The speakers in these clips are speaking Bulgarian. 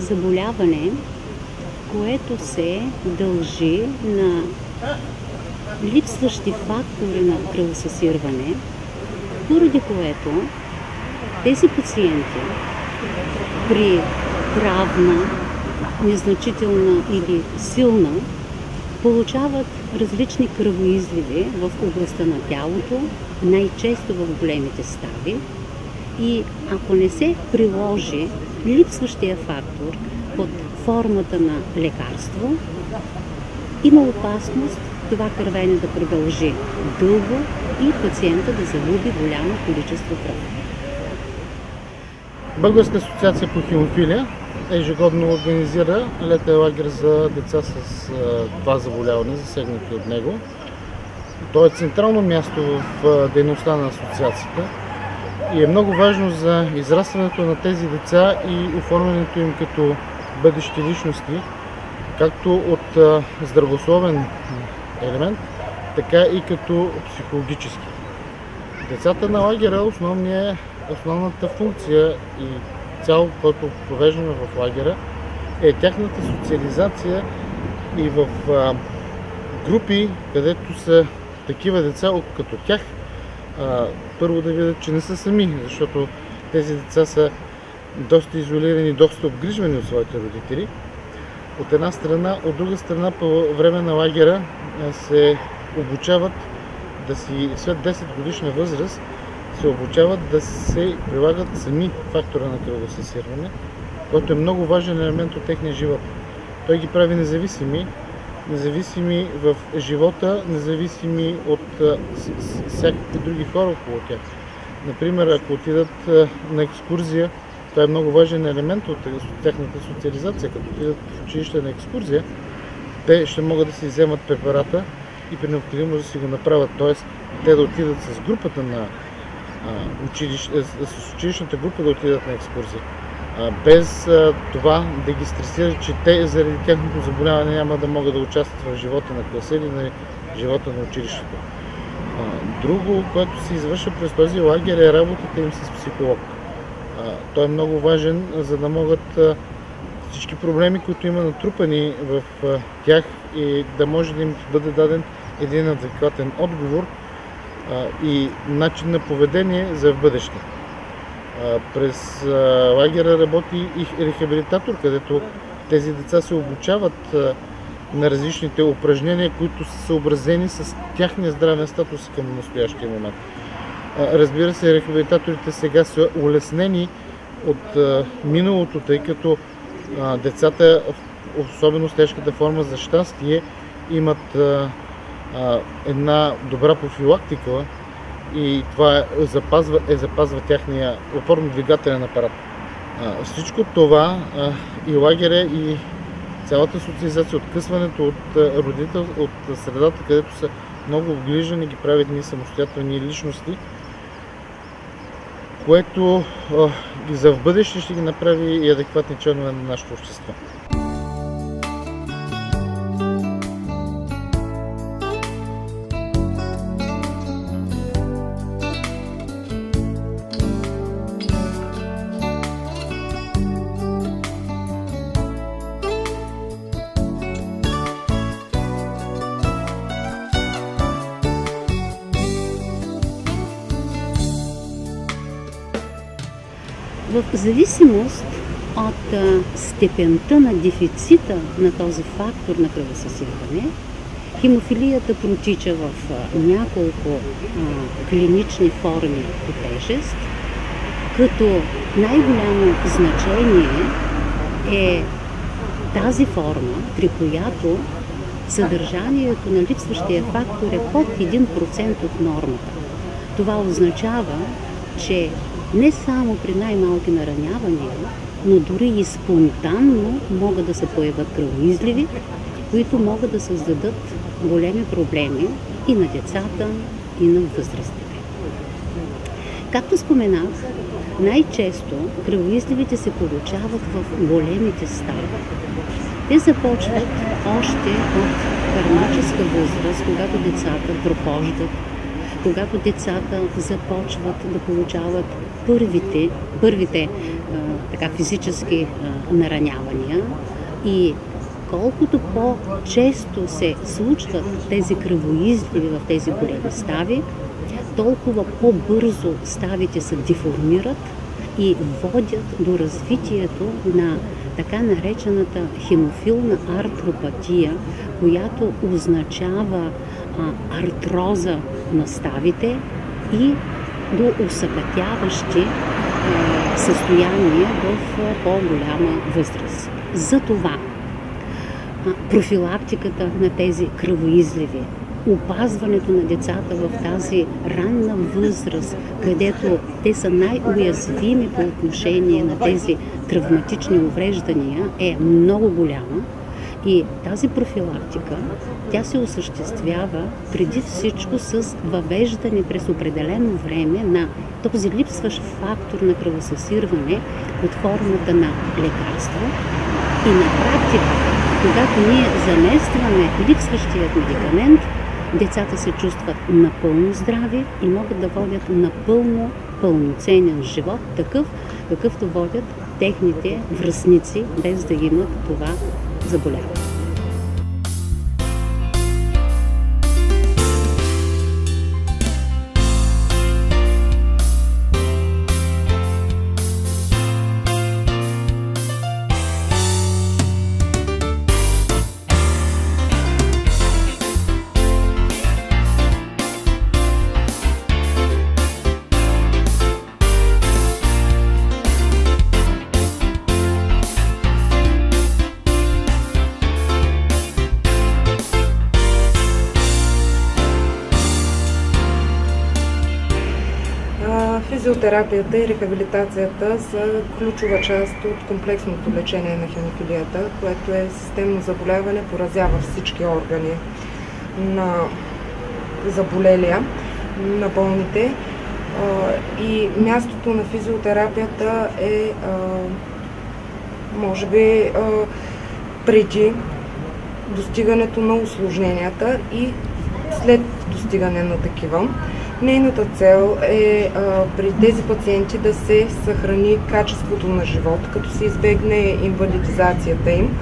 заболяване, което се дължи на липсващи фактори на кръвосъсирване, поради което тези пациенти при травма, незначителна или силна, получават различни кръвоизливи в областта на тялото, най-често в големите стави, и ако не се приложи липсващия фактор под формата на лекарство, има опасност това кървене да продължи дълго и пациента да загуби голямо количество кръв. Българска асоциация по хемофилия ежегодно организира летен лагер за деца с това заболяване, засегнати от него. То е централно място в дейността на асоциацията и е много важно за израстването на тези деца и оформянето им като бъдещи личности, както от здравословен елемент, така и като психологически. Децата на лагера, основната функция и цяло, който провеждаме в лагера, е тяхната социализация и в групи, където са такива деца като тях, първо да видят, че не са сами, защото тези деца са доста изолирани, доста обгрижвани от своите родители. От една страна, от друга страна, по време на лагера се обучават след 10 годишна възраст, се обучават да се прилагат сами фактора на кръвосъсирване, който е много важен елемент от техния живот. Той ги прави независими в живота, независими от всякакви други хора около тях. Например, ако отидат на екскурзия, това е много важен елемент от тяхната социализация. Като отидат в училище на екскурзия, те ще могат да си вземат препарата и при необходимост да си го направят. Т.е. те да отидат с групата на с училищната група да отидат на екскурзия. Без това да ги стресира, че те заради тяхното заболяване няма да могат да участват в живота на класа или на живота на училището. Друго, което се извършва през този лагер, е работата им с психолог. Той е много важен, за да могат всички проблеми, които има натрупани в тях, и да може да им бъде даден един адекватен отговор и начин на поведение за в бъдеще. През лагера работи и рехабилитатор, където тези деца се обучават на различните упражнения, които са съобразени с тяхния здравен статус към настоящия момент. Разбира се, рехабилитаторите сега са улеснени от миналото, тъй като децата, особено с тежката форма за щастие, имат една добра профилактика и това запазва тяхния опорно-двигателен апарат. Всичко това и лагеря, и цялата социализация, откъсването от средата, където са много обгрижени, ги правят ние самостоятелни личности, което за в бъдеще ще ги направи и адекватни членове на нашето общество. В зависимост от степента на дефицита на този фактор на кръвосъсирване, хемофилията протича в няколко клинични форми по тежест, като най-голямо значение е тази форма, при която съдържанието на липсващия фактор е под 1% от нормата. Това означава, че не само при най-малки наранявания, но дори и спонтанно могат да се появят кръвоизливи, които могат да създадат големи проблеми и на децата, и на възрастните. Както споменах, най-често кръвоизливите се получават в големите стави. Те започват още от кармаческа възраст, когато децата прохождат. когато децата започват да получават първите физически наранявания и колкото по-често се случват тези кръвоизливи в тези големи стави, толкова по-бързо ставите се деформират и водят до развитието на така наречената хемофилна артропатия, която означава артроза на ставите и до усъкътяващи състояния в по-голяма възраст. Затова профилактиката на тези кръвоизливи, опазването на децата в тази ранна възраст, където те са най-уязвими по отношение на тези травматични увреждания, е много голяма. И тази профилактика, тя се осъществява преди всичко с въвеждане през определено време на този липсващ фактор на кръвосъсирване под формата на лекарство. И на практика, когато ние заместваме липсващият медикамент, децата се чувстват напълно здрави и могат да водят напълно пълноценен живот, такъв какъвто водят техните връстници, без да имат това заболяване. Физиотерапията и рехабилитацията са ключова част от комплексното лечение на хемофилията, което е системно заболяване, поразява всички органи на заболелия, на болните. И мястото на физиотерапията е, може би, преди достигането на усложненията и след достигане на такива. Нейната цел е при тези пациенти да се съхрани качеството на живот, като се избегне инвалидизацията им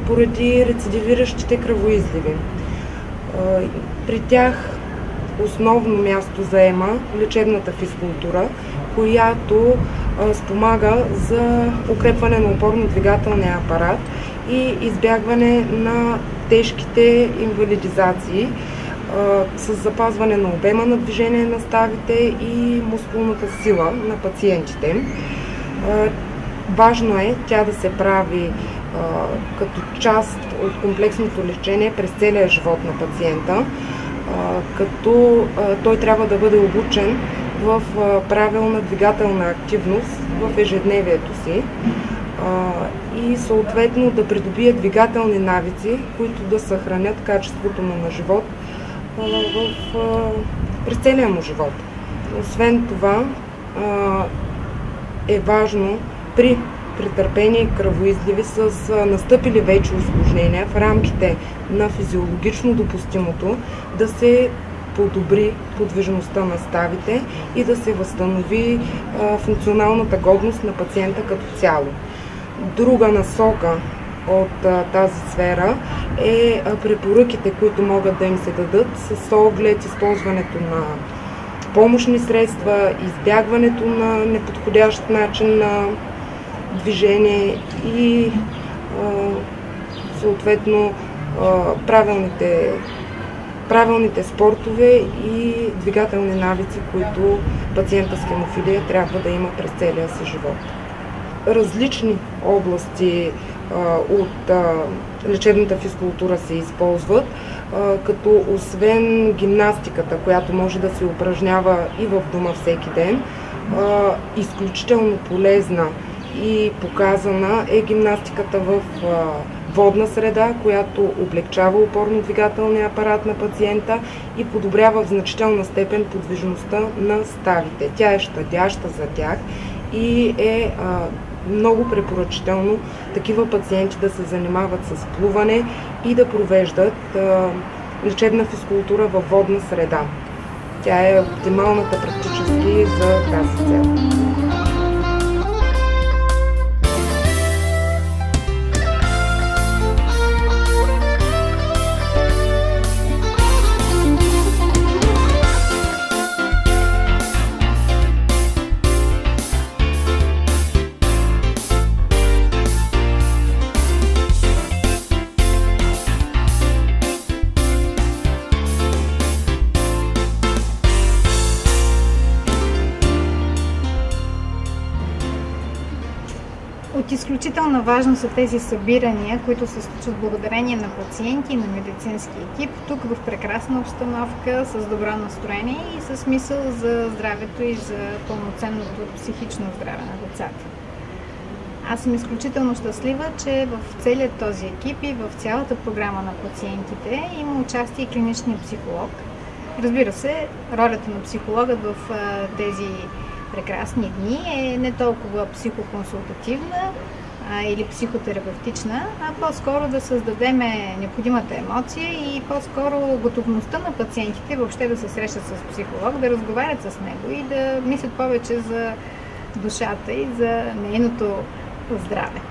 поради рецидивиращите кръвоизливи. При тях основно място заема лечебната физкултура, която спомага за укрепване на опорно-двигателния апарат и избягване на тежките инвалидизации, с запазване на обема на движение на ставите и мускулната сила на пациентите. Важно е тя да се прави като част от комплексното лечение през целия живот на пациента, като той трябва да бъде обучен в правилна двигателна активност в ежедневието си и съответно да придобие двигателни навици, които да съхранят качеството му на живот през целия му живот. Освен това е важно при претърпени кръвоизливи с настъпили вече усложнения в рамките на физиологично допустимото да се подобри подвижността на ставите и да се възстанови функционалната годност на пациента като цяло. Друга насока от тази сфера е препоръките, които могат да им се дадат с оглед използването на помощни средства, избягването на неподходящ начин на движение и съответно правилните спортове и двигателни навици, които пациента с хемофилия трябва да има през целия си живот. Различни области от лечебната физкултура се използват, като освен гимнастиката, която може да се упражнява и в дома всеки ден, изключително полезна и показана е гимнастиката в водна среда, която облегчава опорно-двигателния апарат на пациента и подобрява в значителна степен подвижността на ставите. Тя е щадяща за тях и е много препоръчително такива пациенти да се занимават с плуване и да провеждат лечебна физкултура във водна среда. Тя е оптималната практически за тази цел. От изключителна важност са тези събирания, които се случват благодарение на пациенти и на медицински екип, тук в прекрасна обстановка, с добро настроение и с мисъл за здравето и за пълноценното психично здраве на децата. Аз съм изключително щастлива, че в целият този екип и в цялата програма на пациентите има участие и клиничния психолог. Разбира се, ролята на психологът в тези прекрасни дни е не толкова психоконсултативна или психотерапевтична, а по-скоро да създадем необходимата емоция и по-скоро готовността на пациентите въобще да се срещат с психолог, да разговарят с него и да мислят повече за душата и за нейното здраве.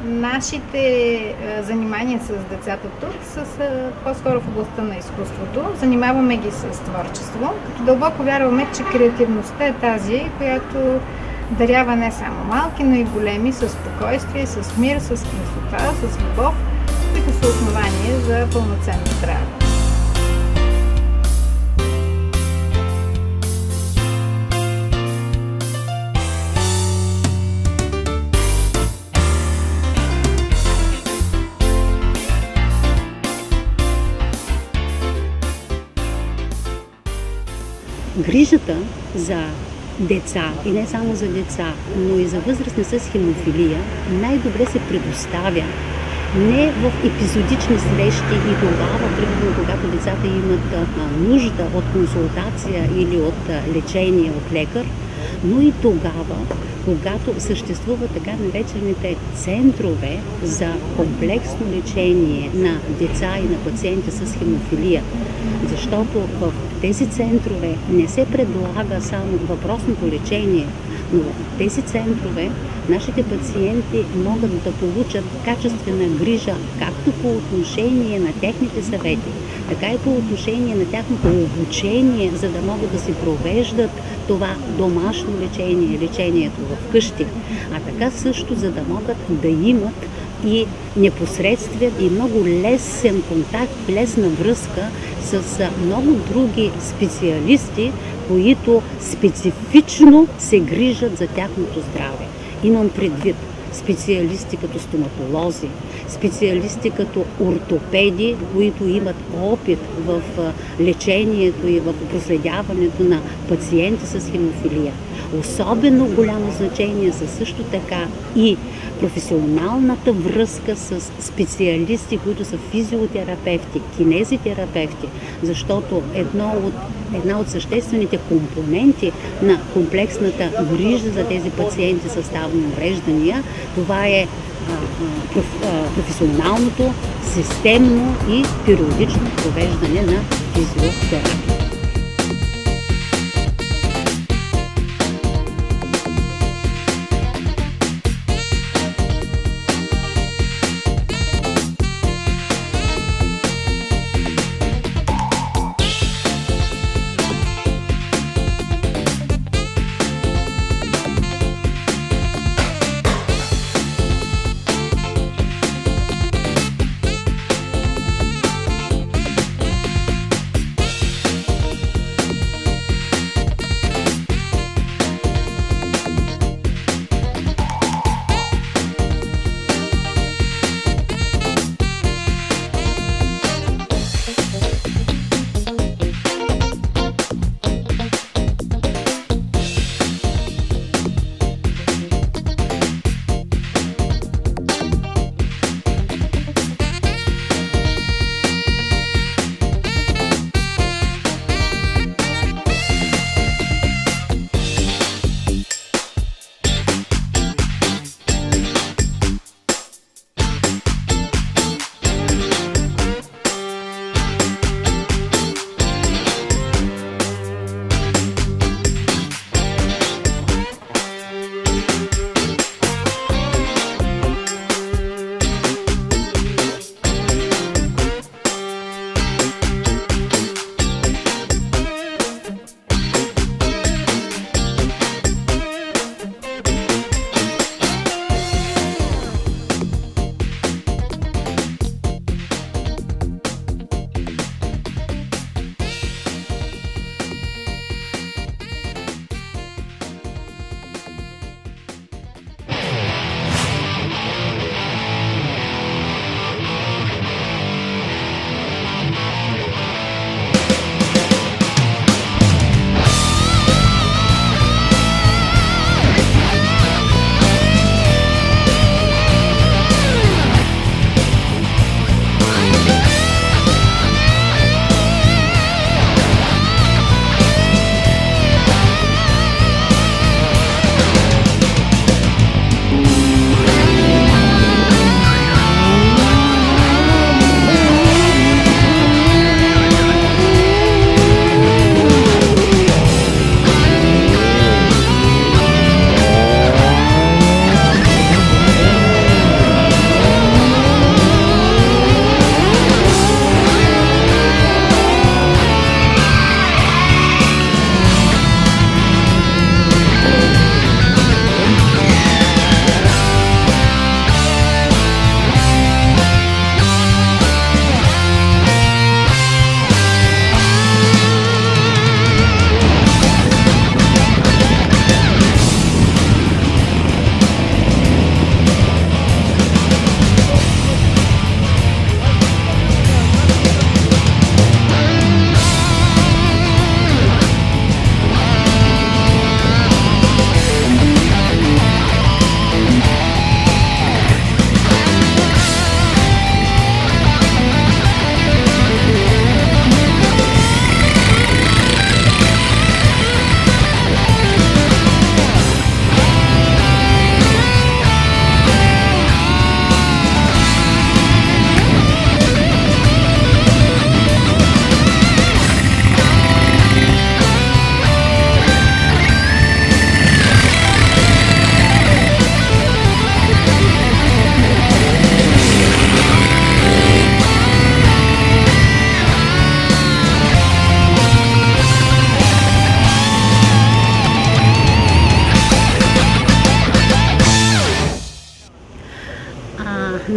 Нашите занимания с децата тук са по-скоро в областта на изкуството. Занимаваме ги с творчество, като дълбоко вярваме, че креативността е тази, която дарява не само малки, но и големи с спокойствие, с мир, с красота, с любов, които са основания за пълноценно здраве. Грижата за деца, и не само за деца, но и за възрастни с хемофилия, най-добре се предоставя не в епизодични срещи и тогава, примерно, когато децата имат нужда от консултация или от лечение от лекар, но и тогава, когато съществуват така наречените центрове за комплексно лечение на деца и на пациенти с хемофилия. Защото в тези центрове не се предлага само въпросното лечение, но в тези центрове нашите пациенти могат да получат качествена грижа както по отношение на техните съвети, така и по отношение на тяхното обучение, за да могат да си провеждат това домашно лечение, лечението в къщи, а така също, за да могат да имат и непосредствен и много лесен контакт, лесна връзка с много други специалисти, които специфично се грижат за тяхното здраве. Имам предвид специалисти като стоматолози, специалисти като ортопеди, които имат опит в лечението и в проследяването на пациенти с хемофилия. Особено голямо значение са също така и професионалната връзка с специалисти, които са физиотерапевти, кинезитерапевти, защото една от съществените компоненти на комплексната грижа за тези пациенти с ставни увреждания, това е професионалното, системно и периодично провеждане на физиотерапия.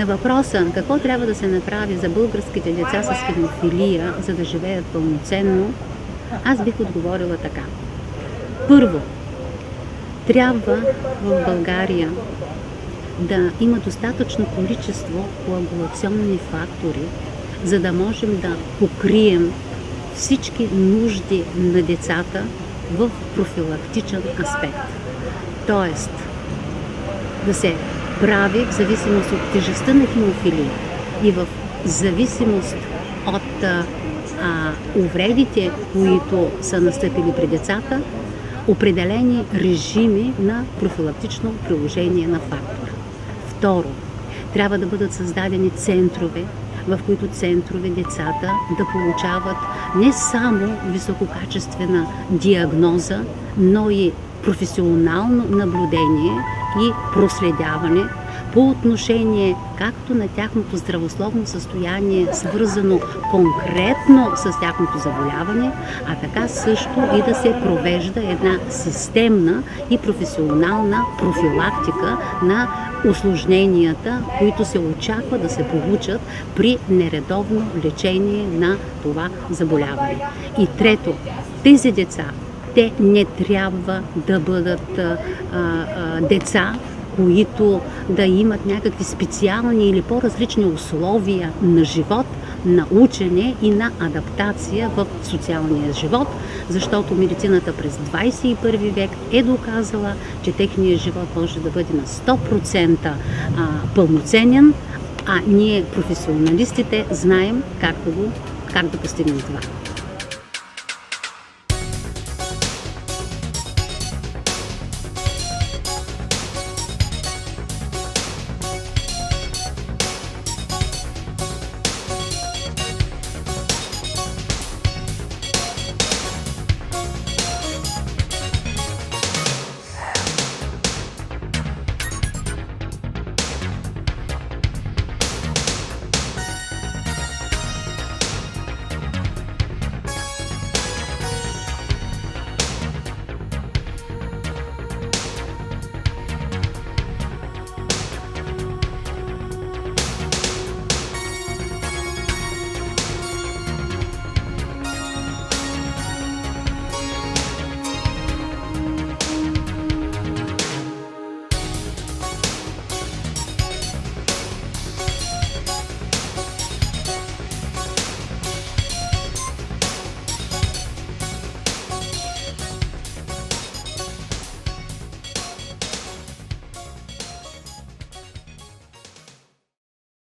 На въпроса какво трябва да се направи за българските деца с хемофилия, за да живеят пълноценно, аз бих отговорила така. Първо, трябва в България да има достатъчно количество коагулационни фактори, за да можем да покрием всички нужди на децата в профилактичен аспект. Тоест, да се прави в зависимост от тежестта на хемофилия и в зависимост от увредите, които са настъпили при децата, определени режими на профилактично приложение на фактора. Второ, трябва да бъдат създадени центрове, в които децата да получават не само висококачествена диагноза, но и професионално наблюдение и проследяване по отношение както на тяхното здравословно състояние, свързано конкретно с тяхното заболяване, а така също и да се провежда една системна и професионална профилактика на усложненията, които се очаква да се получат при нередовно лечение на това заболяване. И трето, тези деца, те не трябва да бъдат деца, които да имат някакви специални или по-различни условия на живот, на учене и на адаптация в социалния живот, защото медицината през 21 век е доказала, че техният живот може да бъде на 100% пълноценен, а ние, професионалистите, знаем как да постигнем това.